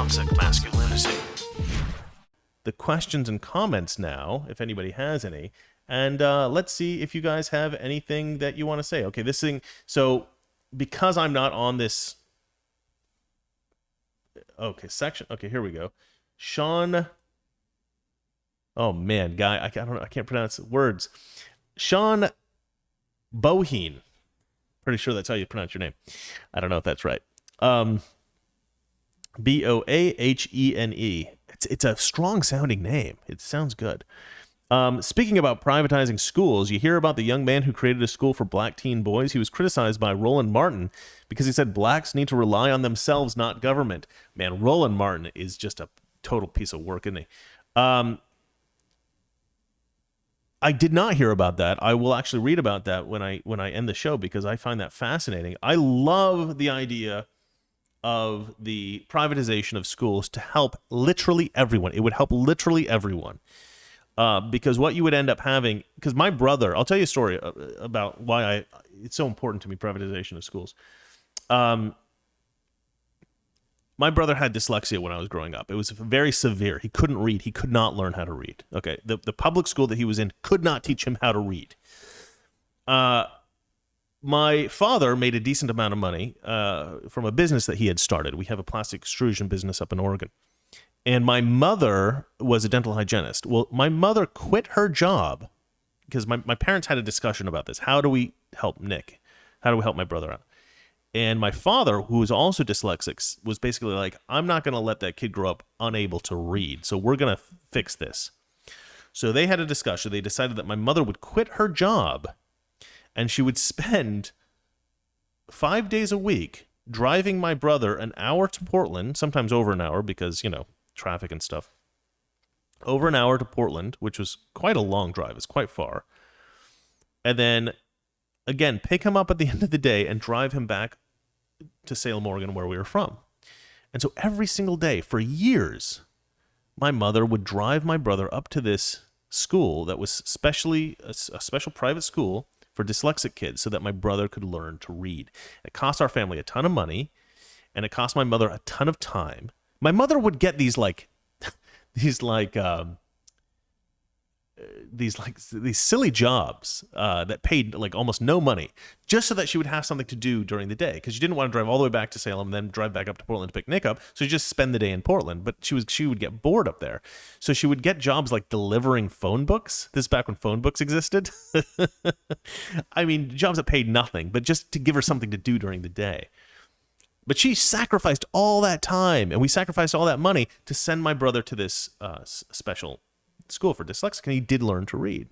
toxic masculinity. The questions and comments now, if anybody has any. And let's see if you guys have anything that you want to say. Okay, this thing. So because I'm not on this. Okay, section. Okay, here we go. Sean. Oh man, guy, I don't know. I can't pronounce words. Sean Boheen. Pretty sure that's how you pronounce your name. I don't know if that's right. Boahene. It's a strong sounding name. It sounds good. Speaking about privatizing schools, you hear about the young man who created a school for black teen boys. He was criticized by Roland Martin because he said blacks need to rely on themselves, not government. Man, Roland Martin is just a total piece of work, isn't he? I did not hear about that. I will actually read about that when I end the show because I find that fascinating. I love the idea of the privatization of schools to help literally everyone. It would help literally everyone. Because what you would end up having, because my brother, I'll tell you a story about why it's so important to me, privatization of schools. My brother had dyslexia when I was growing up. It was very severe. He couldn't read. He could not learn how to read. Okay, the public school that he was in could not teach him how to read. My father made a decent amount of money from a business that he had started. We have a plastic extrusion business up in Oregon. And my mother was a dental hygienist. Well, my mother quit her job because my parents had a discussion about this. How do we help Nick? How do we help my brother out? And my father, who was also dyslexic, was basically like, I'm not going to let that kid grow up unable to read. So we're going to fix this. So they had a discussion. They decided that my mother would quit her job and she would spend 5 days a week driving my brother an hour to Portland, sometimes over an hour because, traffic and stuff. Over an hour to Portland, which was quite a long drive. It's quite far. And then, again, pick him up at the end of the day and drive him back to Salem, Oregon, where we were from. And so every single day for years, my mother would drive my brother up to this school that was specially a special private school for dyslexic kids so that my brother could learn to read. It cost our family a ton of money, and it cost my mother a ton of time. My mother would get these silly jobs that paid like almost no money, just so that she would have something to do during the day, because she didn't want to drive all the way back to Salem and then drive back up to Portland to pick Nick up. So she just spend the day in Portland. But she would get bored up there, so she would get jobs like delivering phone books. This is back when phone books existed. I mean, jobs that paid nothing, but just to give her something to do during the day. But she sacrificed all that time, and we sacrificed all that money to send my brother to this special school for dyslexic, and he did learn to read.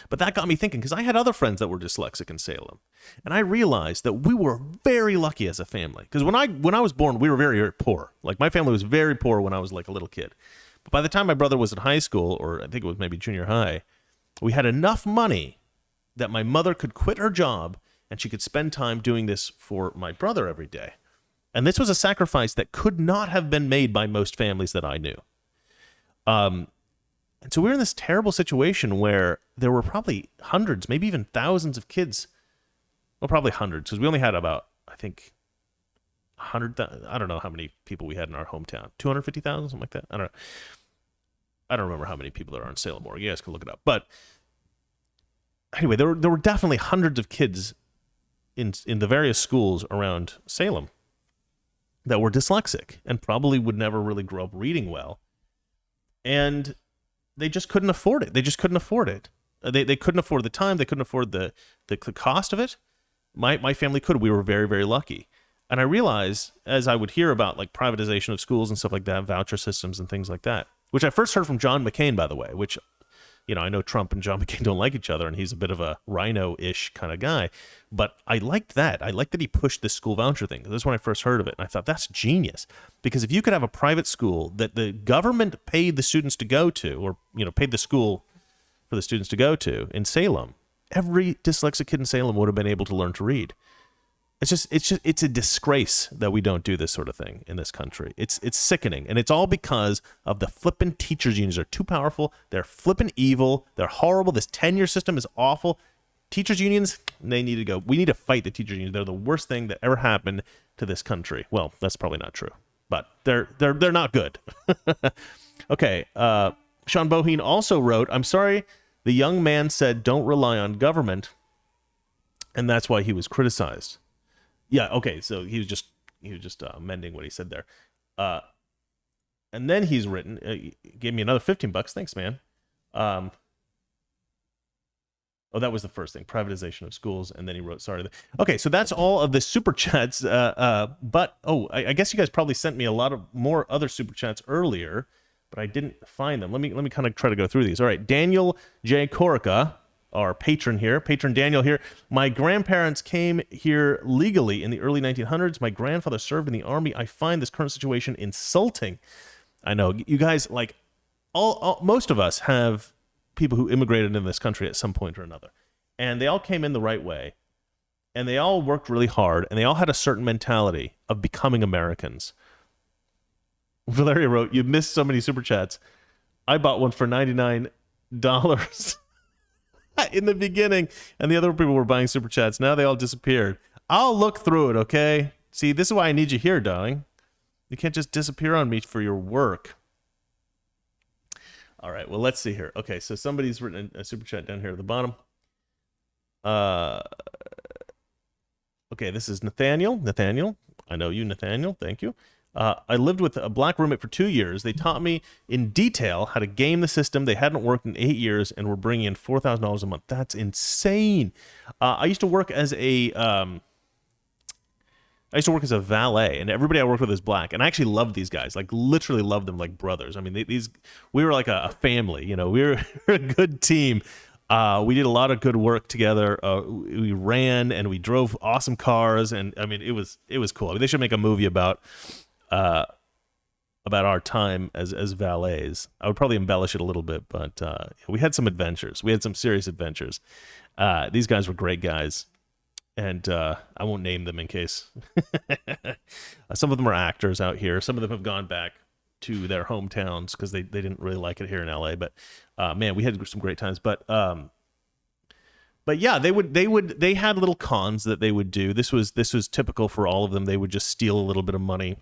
But that got me thinking, because I had other friends that were dyslexic in Salem, and I realized that we were very lucky as a family. Because when I was born, we were very, very poor. Like, my family was very poor when I was like a little kid. But by the time my brother was in high school, or I think it was maybe junior high, we had enough money that my mother could quit her job and she could spend time doing this for my brother every day. And this was a sacrifice that could not have been made by most families that I knew. And so we were in this terrible situation where there were probably hundreds, maybe even thousands of kids. Well, probably hundreds, because we only had about, I think, 100,000. I don't know how many people we had in our hometown. 250,000, something like that. I don't know. I don't remember how many people there are in Salem, Oregon. You guys can look it up. But anyway, there were definitely hundreds of kids in the various schools around Salem that were dyslexic and probably would never really grow up reading well. And they just couldn't afford it. They just couldn't afford it. They couldn't afford the time. They couldn't afford the cost of it. My family could. We were very, very lucky. And I realized, as I would hear about like privatization of schools and stuff like that, voucher systems and things like that, which I first heard from John McCain, by the way, which, I know Trump and John McCain don't like each other, and he's a bit of a rhino-ish kind of guy. But I liked that. I liked that he pushed this school voucher thing. This is when I first heard of it. And I thought, that's genius. Because if you could have a private school that the government paid the students to go to, or, paid the school for the students to go to in Salem, every dyslexic kid in Salem would have been able to learn to read. It's a disgrace that we don't do this sort of thing in this country. It's sickening, and it's all because of the flippin' teachers unions. They're too powerful. They're flippin' evil. They're horrible. This tenure system is awful. Teachers unions, they need to go. We need to fight the teachers unions. They're the worst thing that ever happened to this country. Well, that's probably not true. but they're not good. Okay. Sean Boheen also wrote, "I'm sorry, the young man said don't rely on government, and that's why he was criticized." Yeah. Okay. So he was just mending what he said there. And then he's written, gave me another $15. Thanks, man. Oh, that was the first thing, privatization of schools. And then he wrote, sorry. Okay, so that's all of the super chats. But, I guess you guys probably sent me a lot of more other super chats earlier, but I didn't find them. Let me kind of try to go through these. All right, Daniel J. Corica, our patron Daniel here. "My grandparents came here legally in the early 1900s. My grandfather served in the army. I find this current situation insulting." I know, you guys, like, most of us have people who immigrated into this country at some point or another, and they all came in the right way, and they all worked really hard, and they all had a certain mentality of becoming Americans. Valeria wrote, "You missed so many super chats. I bought one for $99 in the beginning, and the other people were buying super chats. Now they all disappeared. I'll look through it, okay? See, this is why I need you here, darling. You can't just disappear on me for your work." All right, well, let's see here. Okay, so somebody's written a super chat down here at the bottom. Okay, this is Nathaniel. Nathaniel, I know you, Nathaniel. Thank you. "I lived with a black roommate for 2 years. They taught me in detail how to game the system. They hadn't worked in 8 years and were bringing in $4,000 a month." That's insane. I used to work as a valet, and everybody I worked with is black, and I actually loved these guys, like literally loved them like brothers. I mean, we were like a family, you know. We were a good team. We did a lot of good work together. We ran and we drove awesome cars, and I mean, it was cool. I mean, they should make a movie about our time as valets. I would probably embellish it a little bit, but we had some adventures. We had some serious adventures. These guys were great guys. And I won't name them in case. Some of them are actors out here. Some of them have gone back to their hometowns because they didn't really like it here in LA. But man, we had some great times. But yeah, they had little cons that they would do. This was typical for all of them. They would just steal a little bit of money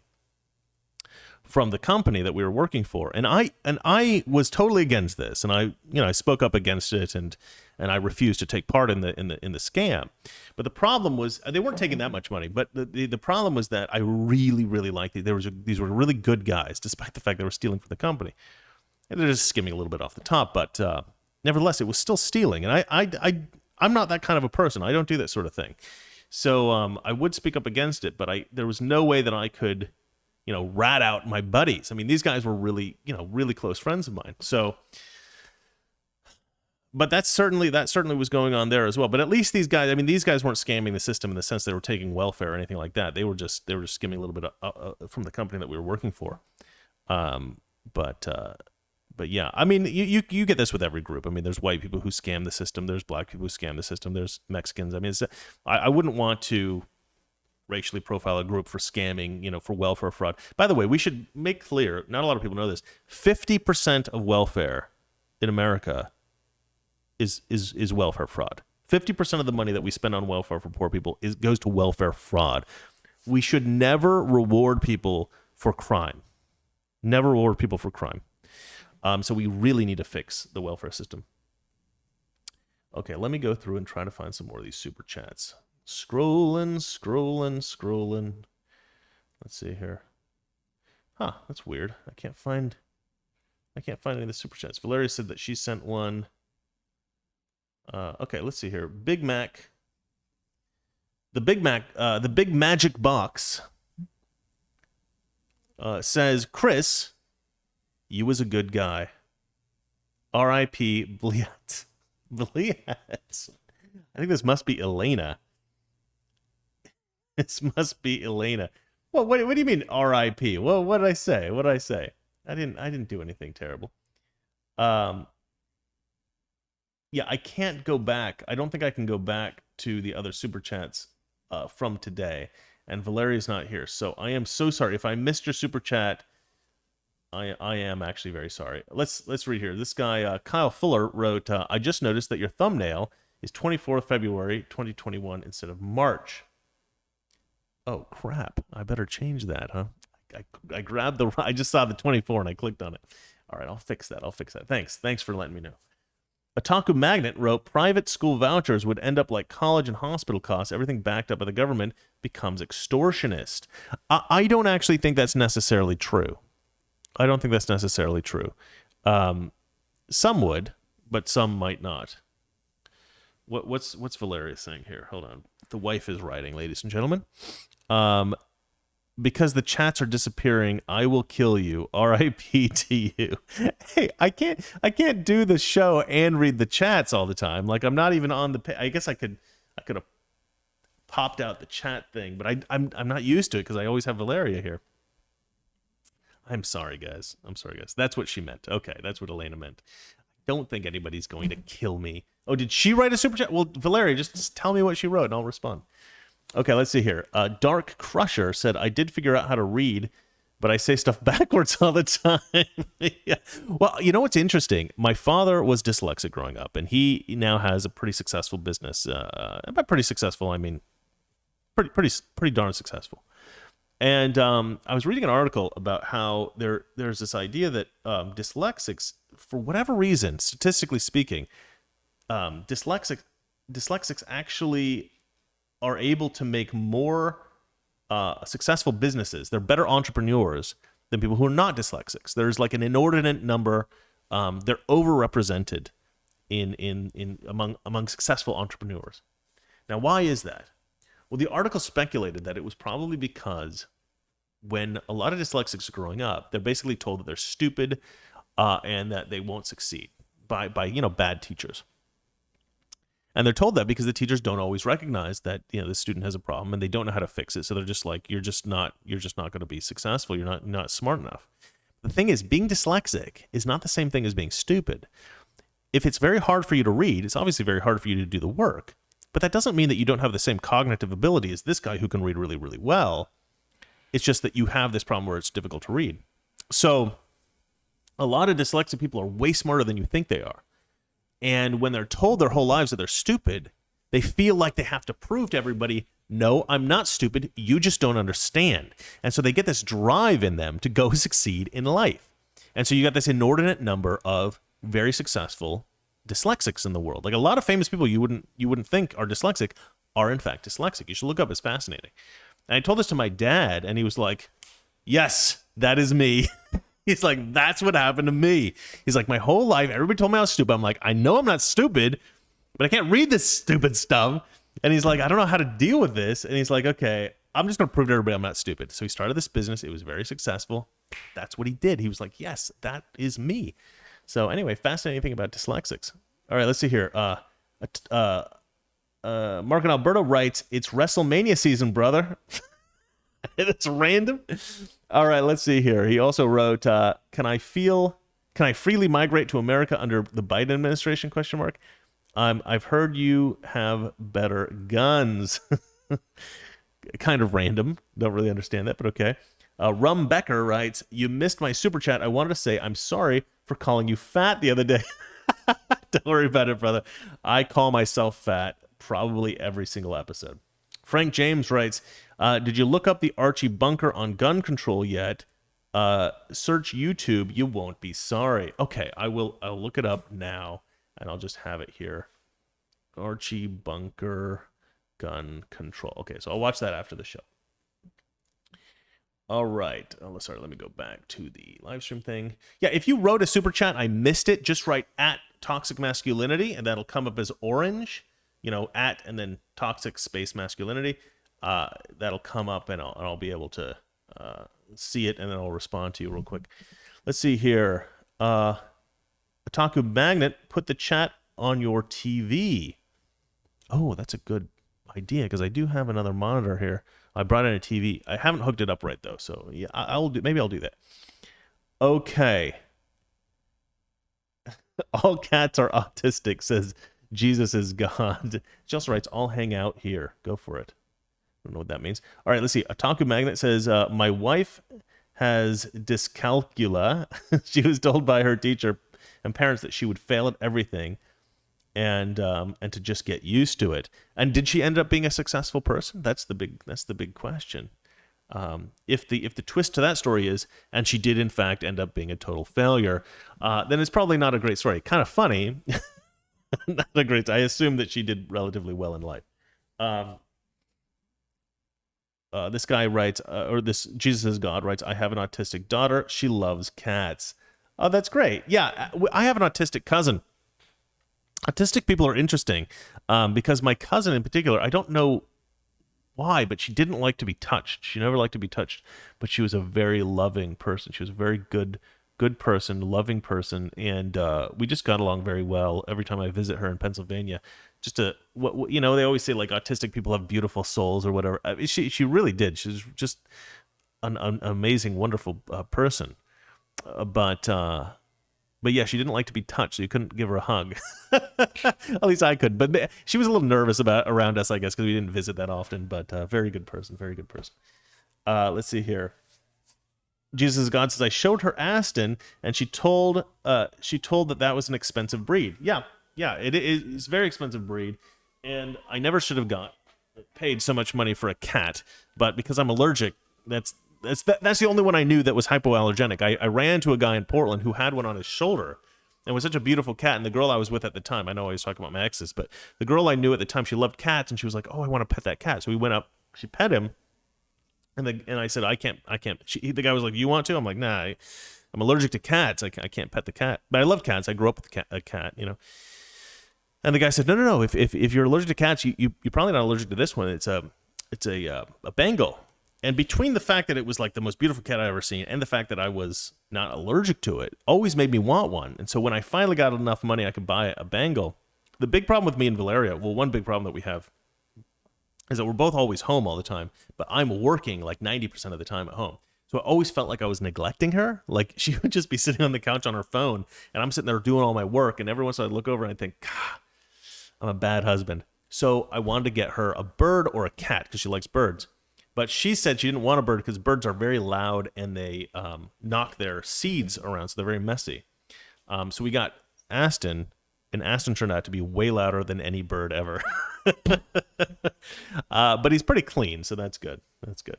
from the company that we were working for, and I was totally against this, and I spoke up against it, and I refused to take part in the scam. But the problem was they weren't taking that much money. But the problem was that I really liked it. These were really good guys, despite the fact they were stealing from the company, and they're just skimming a little bit off the top. But nevertheless, it was still stealing, and I'm not that kind of a person. I don't do that sort of thing. So I would speak up against it, but there was no way that I could, rat out my buddies. I mean, these guys were really close friends of mine. So, but that certainly was going on there as well. But at least these guys weren't scamming the system in the sense they were taking welfare or anything like that. They were just skimming a little bit from the company that we were working for. But yeah, I mean, you get this with every group. I mean, there's white people who scam the system. There's black people who scam the system. There's Mexicans. I mean, I wouldn't want to racially profile a group for scamming, for welfare fraud. By the way, we should make clear, not a lot of people know this, 50% of welfare in America is welfare fraud. 50% of the money that we spend on welfare for poor people goes to welfare fraud. We should never reward people for crime. Never reward people for crime. So we really need to fix the welfare system. Okay, let me go through and try to find some more of these super chats. Scrolling. Let's see here. Huh, that's weird. I can't find any of the super chats. Valeria said that she sent one. Okay, let's see here. Big Mac. The Big Magic Box says, "Chris, you was a good guy. R.I.P. Bliat." Bliat. I think this must be Elena. This must be Elena. Well, what do you mean R.I.P.? Well, what did I say? I didn't do anything terrible. Yeah, I can't go back. I don't think I can go back to the other super chats from today. And Valeria's not here, so I am so sorry if I missed your super chat. I am actually very sorry. Let's read here. This guy Kyle Fuller wrote, "I just noticed that your thumbnail is 24th February 2021 instead of March." Oh crap! I better change that, huh? I grabbed the. I just saw the 24 and I clicked on it. All right, I'll fix that. Thanks for letting me know. Otaku Magnet wrote, private school vouchers would end up like college and hospital costs. Everything backed up by the government becomes extortionist. I don't actually think that's necessarily true. I don't think that's necessarily true. Some would, but some might not. What's Valeria saying here? Hold on. The wife is writing, ladies and gentlemen. Because the chats are disappearing, I will kill you. R.I.P. to you. Hey, I can't do the show and read the chats all the time. Like I'm not even on the. I guess I could have popped out the chat thing, but I'm not used to it because I always have Valeria here. I'm sorry, guys. That's what she meant. Okay, that's what Elena meant. I don't think anybody's going to kill me. Oh, did she write a super chat? Well, Valeria, just tell me what she wrote and I'll respond. Okay, let's see here. Dark Crusher said, I did figure out how to read, but I say stuff backwards all the time. Yeah. Well, you know what's interesting? My father was dyslexic growing up, and he now has a pretty successful business. By pretty successful, I mean pretty darn successful. And I was reading an article about how there's this idea that dyslexics, for whatever reason, statistically speaking, dyslexics actually are able to make more successful businesses. They're better entrepreneurs than people who are not dyslexics. There's like an inordinate number. They're overrepresented among successful entrepreneurs. Now, why is that? Well, the article speculated that it was probably because when a lot of dyslexics are growing up, they're basically told that they're stupid and that they won't succeed by bad teachers. And they're told that because the teachers don't always recognize that the student has a problem and they don't know how to fix it. So they're just like, you're just not going to be successful. You're not smart enough. The thing is, being dyslexic is not the same thing as being stupid. If it's very hard for you to read, it's obviously very hard for you to do the work. But that doesn't mean that you don't have the same cognitive ability as this guy who can read really, really well. It's just that you have this problem where it's difficult to read. So a lot of dyslexic people are way smarter than you think they are. And when they're told their whole lives that they're stupid, they feel like they have to prove to everybody, no, I'm not stupid. You just don't understand. And so they get this drive in them to go succeed in life. And so you got this inordinate number of very successful dyslexics in the world. Like a lot of famous people you wouldn't think are dyslexic are in fact dyslexic. You should look up. It's fascinating. And I told this to my dad, and he was like, yes, that is me. He's like, that's what happened to me. He's like, my whole life, everybody told me I was stupid. I'm like, I know I'm not stupid, but I can't read this stupid stuff. And he's like, I don't know how to deal with this. And he's like, okay, I'm just going to prove to everybody I'm not stupid. So he started this business. It was very successful. That's what he did. He was like, yes, that is me. So anyway, fascinating thing about dyslexics. All right, let's see here. Mark in Alberta writes, it's WrestleMania season, brother. It's random. All right, let's see here. He also wrote, can I freely migrate to America under the Biden administration, ? I've heard you have better guns. Kind of random. Don't really understand that, but okay. Rum Becker writes, you missed my super chat. I wanted to say I'm sorry for calling you fat the other day. Don't worry about it, brother. I call myself fat probably every single episode. Frank James writes, did you look up the Archie bunker on gun control yet? Search YouTube. You won't be sorry. Okay, I'll look it up now, and I'll just have it here. Archie bunker gun control. Okay, so I'll watch that after the show. All right. Oh, sorry, let me go back to the live stream thing. Yeah, if you wrote a super chat, I missed it. Just write at Toxic Masculinity, and that'll come up as orange. At and then toxic space masculinity. That'll come up, and I'll be able to see it, and then I'll respond to you real quick. Let's see here. Otaku Magnet, put the chat on your TV. Oh, that's a good idea, because I do have another monitor here. I brought in a TV. I haven't hooked it up right though, so yeah, maybe I'll do that. Okay. All cats are autistic, says Jesus is God. She also writes, I'll hang out here. Go for it. I don't know what that means. All right, let's see. Otaku Magnet says, my wife has dyscalculia. She was told by her teacher and parents that she would fail at everything and to just get used to it. And did she end up being a successful person? That's the big question. If the twist to that story is, and she did in fact end up being a total failure, then it's probably not a great story. Kind of funny, not a great. I assume that she did relatively well in life. Um, this guy writes, or this Jesus is God writes, I have an autistic daughter. She loves cats. Oh, that's great. Yeah, I have an autistic cousin. Autistic people are interesting because my cousin in particular, I don't know why, but she didn't like to be touched. She never liked to be touched, but she was a very loving person. She was a very good person, loving person, and we just got along very well. Every time I visit her in Pennsylvania, just what you know, they always say like autistic people have beautiful souls or whatever. I mean, she really did. She was just an amazing, wonderful person. But yeah, she didn't like to be touched, so you couldn't give her a hug. At least I could. But she was a little nervous around us, I guess, because we didn't visit that often. But very good person, very good person. Let's see here. Jesus is God says I showed her Aston, and she told that was an expensive breed. Yeah, it's a very expensive breed, and I never should have paid so much money for a cat. But because I'm allergic, that's the only one I knew that was hypoallergenic. I ran into a guy in Portland who had one on his shoulder, and was such a beautiful cat. And the girl I was with at the time, I know I was talking about my exes, but the girl I knew at the time, she loved cats, and she was like, "Oh, I want to pet that cat." So we went up, she pet him, and I said, "I can't." The guy was like, "You want to?" I'm like, "Nah, I'm allergic to cats. I can't pet the cat." But I love cats. I grew up with a cat, you know. And the guy said, "No. If you're allergic to cats, you're probably not allergic to this one. It's a Bengal." And between the fact that it was like the most beautiful cat I ever seen and the fact that I was not allergic to it, always made me want one. And so when I finally got enough money I could buy a Bengal, the big problem with me and Valeria, well, one big problem that we have is that we're both always home all the time, but I'm working like 90% of the time at home. So I always felt like I was neglecting her. Like she would just be sitting on the couch on her phone, and I'm sitting there doing all my work, and every once in a while I'd look over and I'd think, God, I'm a bad husband. So I wanted to get her a bird or a cat because she likes birds. But she said she didn't want a bird because birds are very loud and they knock their seeds around, so they're very messy. So we got Aston, and Aston turned out to be way louder than any bird ever. But he's pretty clean, so that's good. That's good.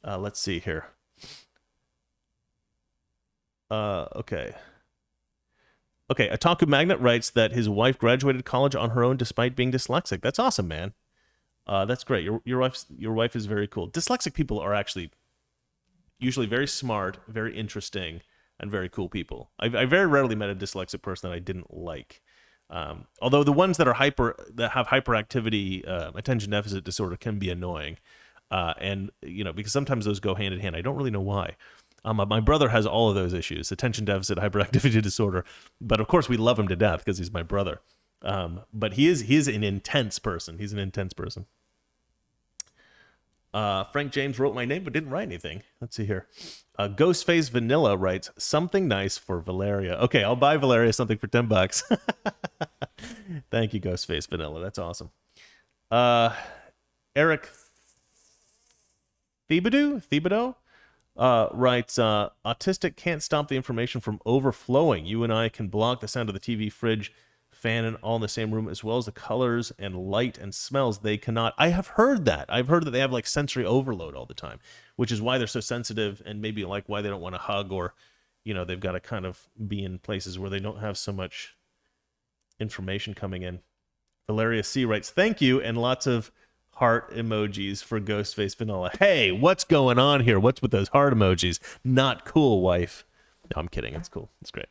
Let's see here. Okay. Okay, Otaku Magnet writes that his wife graduated college on her own despite being dyslexic. That's awesome, man. That's great. Your wife is very cool. Dyslexic people are actually usually very smart, very interesting, and very cool people. I very rarely met a dyslexic person that I didn't like. Although the ones that have hyperactivity, attention deficit disorder can be annoying, and you know, because sometimes those go hand in hand. I don't really know why. My brother has all of those issues: attention deficit, hyperactivity disorder. But of course, we love him to death because he's my brother. But he is an intense person. He's an intense person. Frank James wrote my name but didn't write anything. Let's see here. Ghostface Vanilla writes something nice for Valeria. Okay, I'll buy Valeria something for $10. Thank you, Ghostface Vanilla. That's awesome. Eric Thibodeau writes, autistic can't stop the information from overflowing. You and I can block the sound of the TV, fridge, fan, and all in the same room, as well as the colors and light and smells. They cannot. I have heard that. I've heard that they have like sensory overload all the time, which is why they're so sensitive, and maybe like why they don't want to hug, or, you know, they've got to kind of be in places where they don't have so much information coming in. Valeria C writes, thank you, and lots of heart emojis for Ghostface Vanilla. Hey, what's going on here? What's with those heart emojis? Not cool, wife. No, I'm kidding. It's cool. It's great.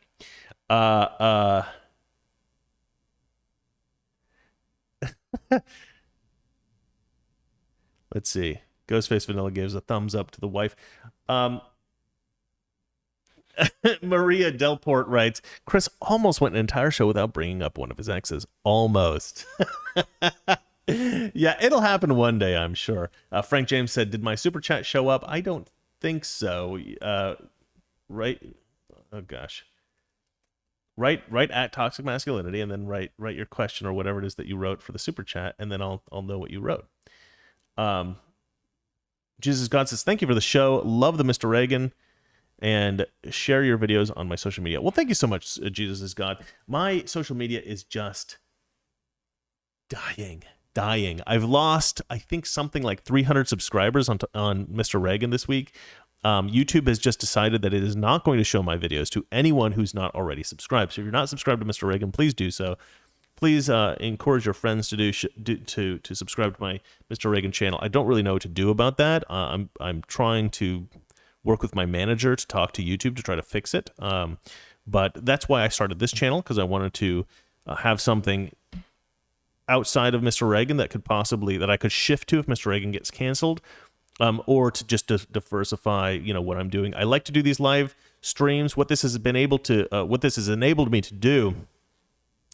Let's see. Ghostface Vanilla gives a thumbs up to the wife. Maria Delport writes, Chris almost went an entire show without bringing up one of his exes. Almost. Yeah, it'll happen one day, I'm sure. Frank James said, did my super chat show up? I don't think so. Right? Oh, gosh. Write at Toxic Masculinity, and then write your question or whatever it is that you wrote for the super chat, and then I'll know what you wrote. Jesus God says, thank you for the show. Love the Mr. Reagan, and share your videos on my social media. Well, thank you so much, Jesus is God. My social media is just dying. dying. I've lost, I think, something like 300 subscribers on Mr. Reagan this week. YouTube has just decided that it is not going to show my videos to anyone who's not already subscribed. So if you're not subscribed to Mr. Reagan, please do so. Please encourage your friends to to subscribe to my Mr. Reagan channel. I don't really know what to do about that. I'm trying to work with my manager to talk to YouTube to try to fix it. But that's why I started this channel, because I wanted to have something outside of Mr. Reagan that I could shift to if Mr. Reagan gets canceled, or to just diversify, what I'm doing. I like to do these live streams. What this has enabled me to do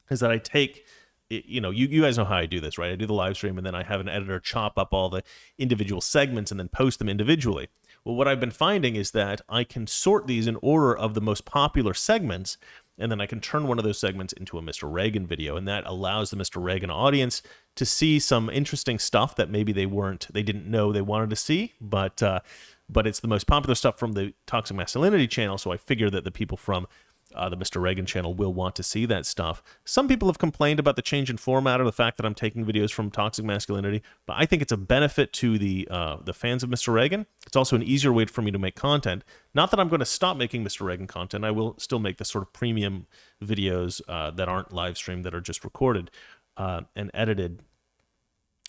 is that I take, you guys know how I do this, right? I do the live stream, and then I have an editor chop up all the individual segments and then post them individually. Well, what I've been finding is that I can sort these in order of the most popular segments, and then I can turn one of those segments into a Mr. Reagan video, and that allows the Mr. Reagan audience to see some interesting stuff that maybe they didn't know they wanted to see, but it's the most popular stuff from the Toxic Masculinity channel, so I figure that the people from the Mr. Reagan channel will want to see that stuff. Some people have complained about the change in format or the fact that I'm taking videos from Toxic Masculinity, but I think it's a benefit to the fans of Mr. Reagan. It's also an easier way for me to make content. Not that I'm going to stop making Mr. Reagan content. I will still make the sort of premium videos that aren't live streamed, that are just recorded and edited.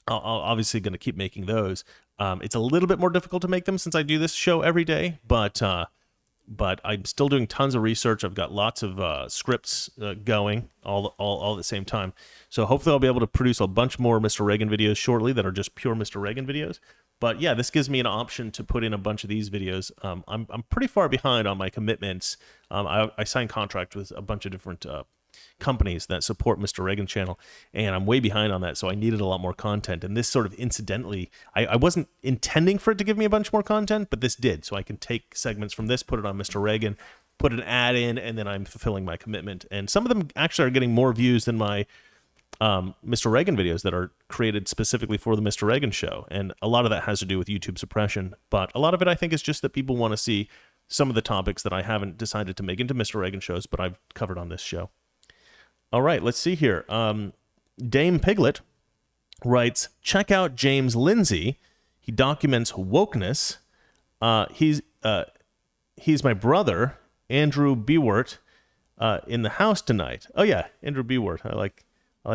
I'll obviously going to keep making those. It's a little bit more difficult to make them since I do this show every day, but I'm still doing tons of research. I've got lots of scripts going all at the same time. So hopefully I'll be able to produce a bunch more Mr. Reagan videos shortly that are just pure Mr. Reagan videos. But yeah, this gives me an option to put in a bunch of these videos. I'm pretty far behind on my commitments. I signed contract with a bunch of different companies that support Mr. Reagan channel, and I'm way behind on that, so I needed a lot more content. And this sort of incidentally, I wasn't intending for it to give me a bunch more content, but this did. So I can take segments from this, put it on Mr. Reagan, put an ad in, and then I'm fulfilling my commitment. And some of them actually are getting more views than my Mr. Reagan videos that are created specifically for the Mr. Reagan show. And a lot of that has to do with YouTube suppression, but a lot of it I think is just that people want to see some of the topics that I haven't decided to make into Mr. Reagan shows, but I've covered on this show. All right, let's see here. Dame Piglet writes, check out James Lindsay. He documents wokeness. He's my brother, Andrew Bewart, in the house tonight. Oh yeah, Andrew Bewart. I like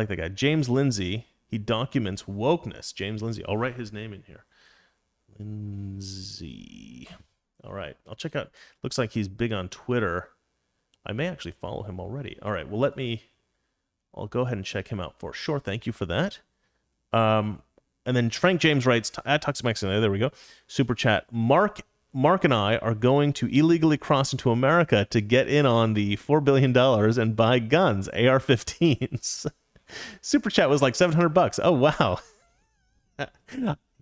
that guy. James Lindsay. He documents wokeness. James Lindsay. I'll write his name in here. Lindsay. All right, I'll check out. Looks like he's big on Twitter. I may actually follow him already. All right, well, I'll go ahead and check him out for sure. Thank you for that. And then Frank James writes, at Toxic Masculinity, there we go. Super chat. Mark and I are going to illegally cross into America to get in on the $4 billion and buy guns, AR-15s. Super chat was like $700. Oh, wow.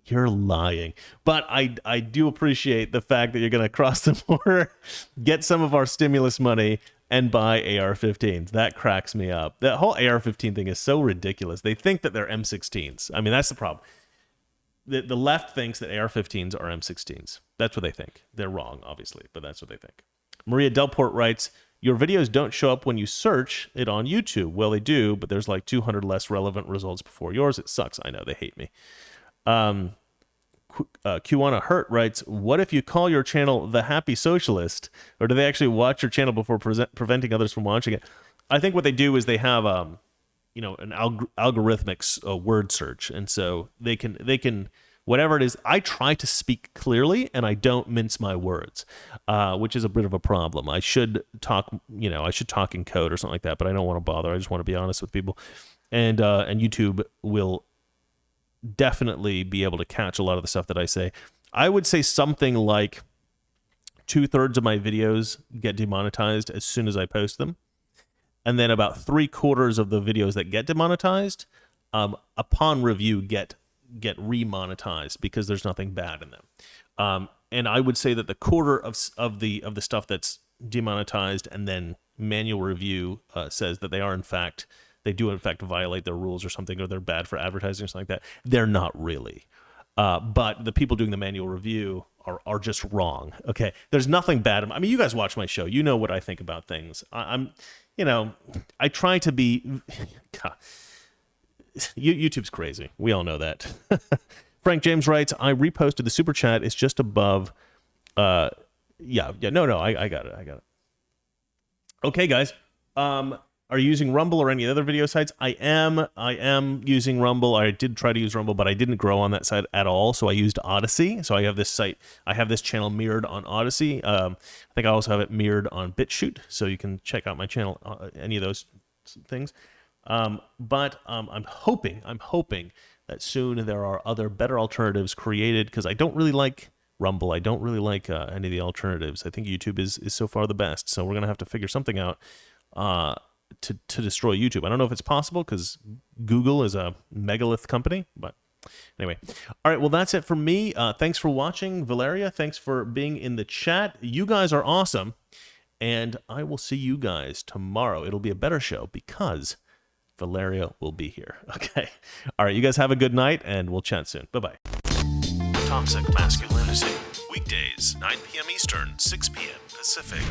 You're lying. But I do appreciate the fact that you're going to cross the border, get some of our stimulus money, and buy AR-15s. That cracks me up. That whole AR-15 thing is so ridiculous. They think that they're M16s. I mean, that's the problem. The left thinks that AR-15s are M16s. That's what they think. They're wrong, obviously, but that's what they think. Maria Delport writes, your videos don't show up when you search it on YouTube. Well, they do, but there's like 200 less relevant results before yours. It sucks. I know. They hate me. Kiwana Hurt writes, what if you call your channel The Happy Socialist? Or do they actually watch your channel before preventing others from watching it? I think what they do is they have an algorithmic word search, and so they can whatever it is. I try to speak clearly, and I don't mince my words, which is a bit of a problem. I should talk in code or something like that, but I don't want to bother. I just want to be honest with people, and YouTube will definitely be able to catch a lot of the stuff that I say. I would say something like 2/3 of my videos get demonetized as soon as I post them. And then about 3/4 of the videos that get demonetized, upon review, get remonetized because there's nothing bad in them. And I would say that the quarter of the stuff that's demonetized and then manual review says that they do in fact violate their rules or something, or they're bad for advertising or something like that. They're not really. But the people doing the manual review are just wrong. Okay, there's nothing bad. I mean, you guys watch my show. You know what I think about things. I try to be. God, YouTube's crazy. We all know that. Frank James writes, I reposted the super chat. It's just above. No, I got it. Okay, guys. Are you using Rumble or any other video sites? I am using Rumble. I did try to use Rumble, but I didn't grow on that site at all. So I used Odyssey. So I have this channel mirrored on Odyssey. I think I also have it mirrored on BitChute. So you can check out my channel, any of those things. But I'm hoping that soon there are other better alternatives created, because I don't really like Rumble. I don't really like any of the alternatives. I think YouTube is so far the best. So we're going to have to figure something out to destroy YouTube. I don't know if it's possible because Google is a megalith company, but anyway. All right, well, that's it for me. Thanks for watching. Valeria, thanks for being in the chat. You guys are awesome, and I will see you guys tomorrow. It'll be a better show because Valeria will be here. Okay. All right, you guys have a good night, and we'll chat soon. Bye-bye. Toxic Masculinity. Weekdays, 9 p.m. Eastern, 6 p.m. Pacific.